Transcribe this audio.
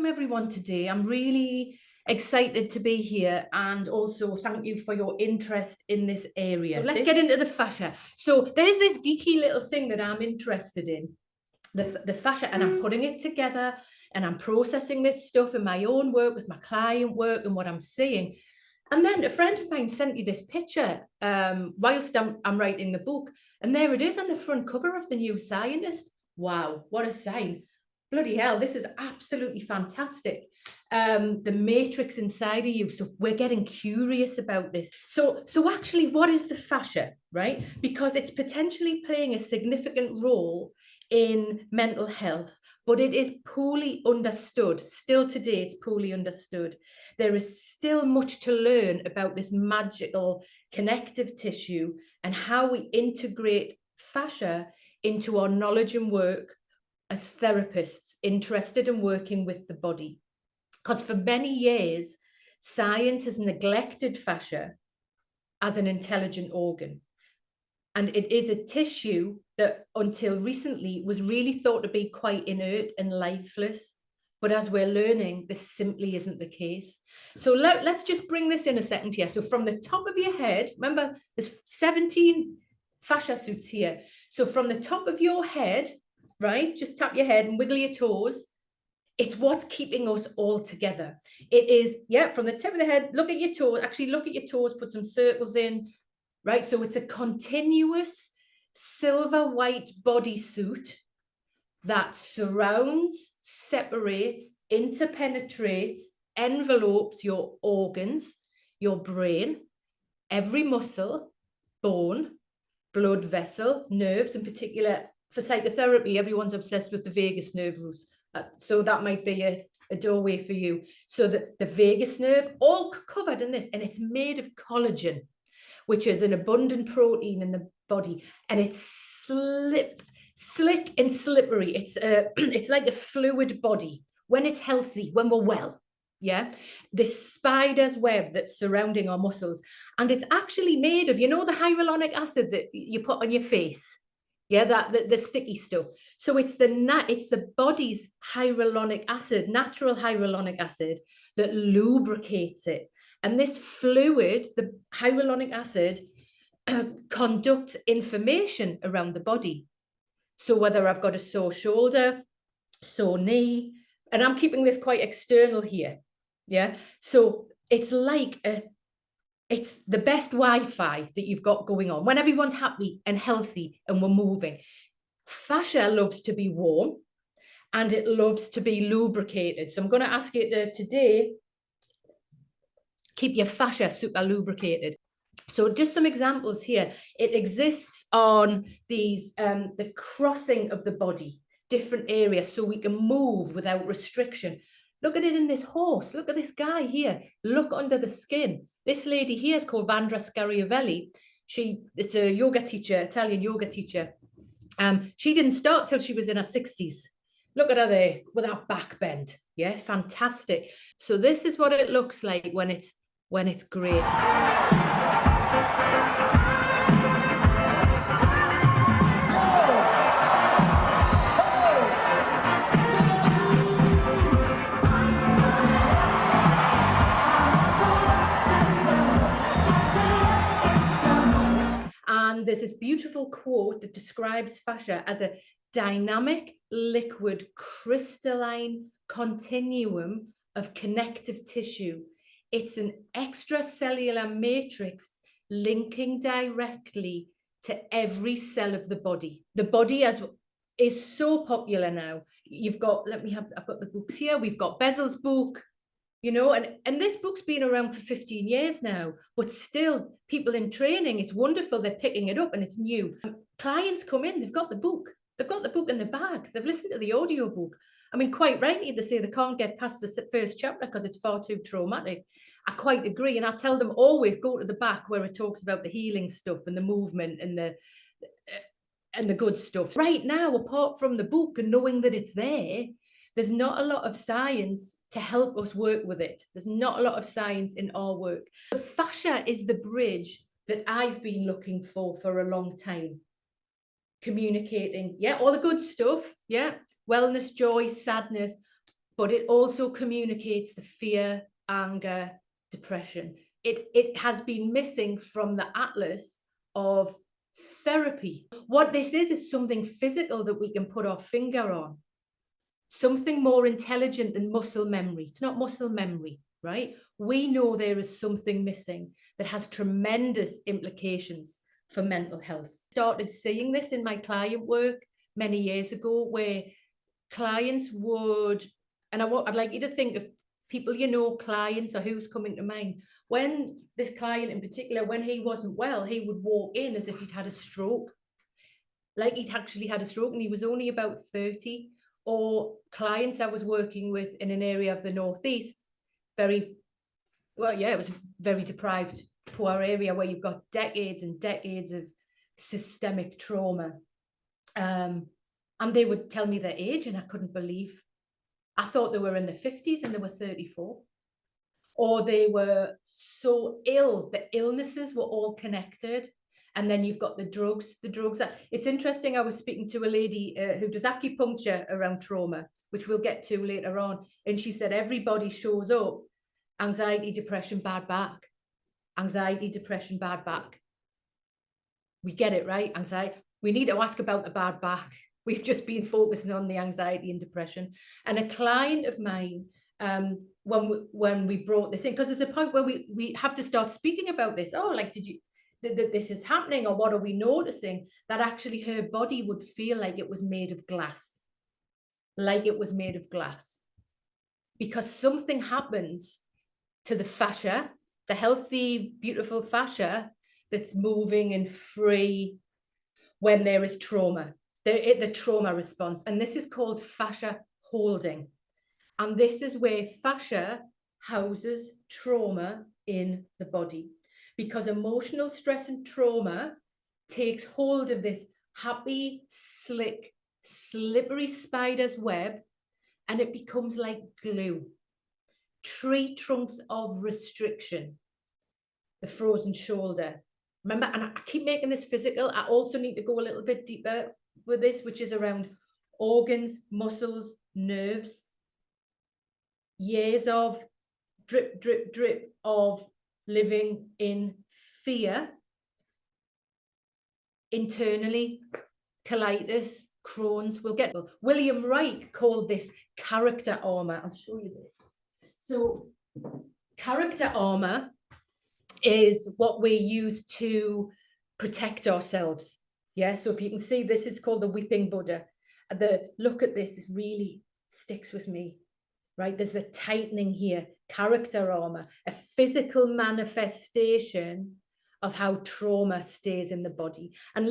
welcome everyone today. I'm really excited to be here, and also thank you for your interest in this area. So let's get into the fascia. So there's this geeky little thing that I'm interested in, the fascia, and I'm putting it together and I'm processing this stuff in my own work, with my client work and what I'm seeing. And then a friend of mine sent me this picture whilst I'm writing the book, and there it is on the front cover of the New Scientist. Wow, what a sign. Bloody hell, this is absolutely fantastic. The matrix inside of you. So we're getting curious about this. So actually, what is the fascia, right? Because it's potentially playing a significant role in mental health, but it is poorly understood. Still today, it's poorly understood. There is still much to learn about this magical connective tissue and how we integrate fascia into our knowledge and work as therapists interested in working with the body. Because for many years, science has neglected fascia as an intelligent organ. And it is a tissue that until recently was really thought to be quite inert and lifeless. But as we're learning, this simply isn't the case. So let's just bring this in a second here. So from the top of your head, remember there's 17 fascia suits here. So from the top of your head, right, just tap your head and wiggle your toes. It's what's keeping us all together. It is, yeah, from the tip of the head, look at your toes, actually look at your toes, put some circles in, right? So it's a continuous silver white bodysuit that surrounds, separates, interpenetrates, envelopes your organs, your brain, every muscle, bone, blood vessel, nerves. In particular, for psychotherapy, everyone's obsessed with the vagus nerve roots. So that might be a doorway for you. So the vagus nerve, all covered in this, and it's made of collagen, which is an abundant protein in the body, and it's slick and slippery. It's like a fluid body when it's healthy, when we're well. Yeah, this spider's web that's surrounding our muscles, and it's actually made of, you know, the hyaluronic acid that you put on your face. Yeah, that the sticky stuff. So it's the body's hyaluronic acid, natural hyaluronic acid, that lubricates it. And this fluid, the hyaluronic acid, conducts information around the body. So whether I've got a sore shoulder, sore knee, and I'm keeping this quite external here. Yeah. So it's like it's the best Wi-Fi that you've got going on when everyone's happy and healthy and we're moving. Fascia loves to be warm and it loves to be lubricated. So I'm going to ask you today, keep your fascia super lubricated. So just some examples here. It exists on these, the crossing of the body, different areas, so we can move without restriction. Look at it in this horse. Look at this guy here. Look under the skin. This lady here is called Vandra Scariavelli. It's a yoga teacher, Italian yoga teacher. She didn't start till she was in her 60s. Look at her there with that back bend. Yeah, fantastic. So this is what it looks like when it's great. And there's this beautiful quote that describes fascia as a dynamic, liquid, crystalline continuum of connective tissue. It's an extracellular matrix linking directly to every cell of the body. The body is so popular now. You've got, I've got the books here. We've got Bessel's book, you know, and this book's been around for 15 years now, but still people in training, it's wonderful. They're picking it up and it's new. Clients come in, they've got the book in the bag. They've listened to the audio book. I mean, quite rightly, they say they can't get past the first chapter because it's far too traumatic. I quite agree. And I tell them always go to the back where it talks about the healing stuff and the movement and the good stuff. Right now, apart from the book and knowing that it's there's not a lot of science to help us work with it. There's not a lot of science in our work. The fascia is the bridge that I've been looking for a long time. Communicating, yeah, all the good stuff, yeah, wellness, joy, sadness, but it also communicates the fear, anger, depression. It has been missing from the atlas of therapy. What this is something physical that we can put our finger on, something more intelligent than muscle memory. It's not muscle memory, right? We know there is something missing that has tremendous implications for mental health. Started seeing this in my client work many years ago, where clients would, and I'd like you to think of people you know, clients, or who's coming to mind. When this client in particular, when he wasn't well, he would walk in as if he'd had a stroke, like he'd actually had a stroke, and he was only about 30. Or clients I was working with in an area of the Northeast, it was a very deprived, poor area where you've got decades and decades of systemic trauma. And they would tell me their age, and I couldn't believe. I thought they were in their 50s and they were 34. Or they were so ill, the illnesses were all connected. And then you've got the drugs. It's interesting, I was speaking to a lady who does acupuncture around trauma, which we'll get to later on. And she said, everybody shows up, anxiety, depression, bad back. Anxiety, depression, bad back. We get it, right? Anxiety. We need to ask about the bad back. We've just been focusing on the anxiety and depression. And a client of mine, when we brought this in, because there's a point where we have to start speaking about this. Oh, like, did you, that this is happening, or what are we noticing? That actually her body would feel like it was made of glass. Like it was made of glass. Because something happens to the fascia, the healthy, beautiful fascia that's moving and free when there is trauma. The trauma response, and this is called fascia holding. And this is where fascia houses trauma in the body, because emotional stress and trauma takes hold of this happy, slick, slippery spider's web, and it becomes like glue. Tree trunks of restriction, the frozen shoulder. Remember, and I keep making this physical. I also need to go a little bit deeper with this, which is around organs, muscles, nerves. Years of drip, drip, drip of living in fear. Internally, colitis, Crohn's. William Reich called this character armor. I'll show you this. So character armor is what we use to protect ourselves. Yeah, so if you can see, this is called the weeping Buddha. The look at this, is really sticks with me, right? There's the tightening here, character armor, a physical manifestation of how trauma stays in the body. And